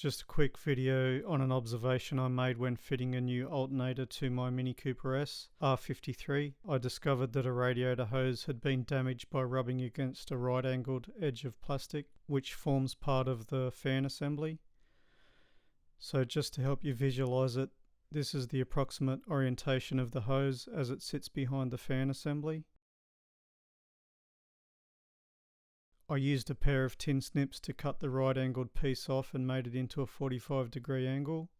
just a quick video on an observation I made when fitting a new alternator to my Mini Cooper S R53. I discovered that a radiator hose had been damaged by rubbing against a right-angled edge of plastic, which forms part of the fan assembly. So just to help you visualize it, this is the approximate orientation of the hose as it sits behind the fan assembly. I used a pair of tin snips to cut the right-angled piece off and made it into a 45-degree angle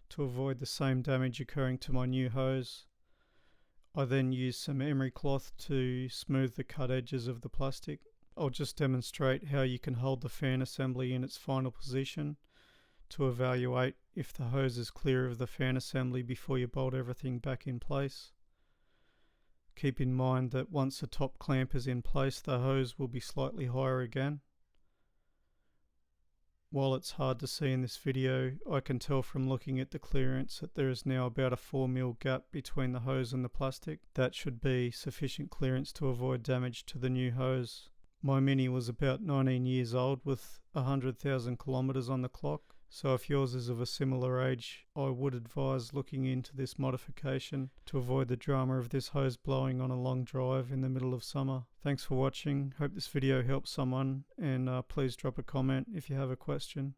to avoid the same damage occurring to my new hose. I then used some emery cloth to smooth the cut edges of the plastic. I'll just demonstrate how you can hold the fan assembly in its final position to evaluate if the hose is clear of the fan assembly before you bolt everything back in place. Keep in mind that once the top clamp is in place, the hose will be slightly higher again. While it's hard to see in this video, I can tell from looking at the clearance that there is now about a 4mm gap between the hose and the plastic. That should be sufficient clearance to avoid damage to the new hose. My Mini was about 19 years old with 100,000 kilometers on the clock. So if yours is of a similar age, I would advise looking into this modification to avoid the drama of this hose blowing on a long drive in the middle of summer. Thanks for watching. Hope this video helps someone, and please drop a comment if you have a question.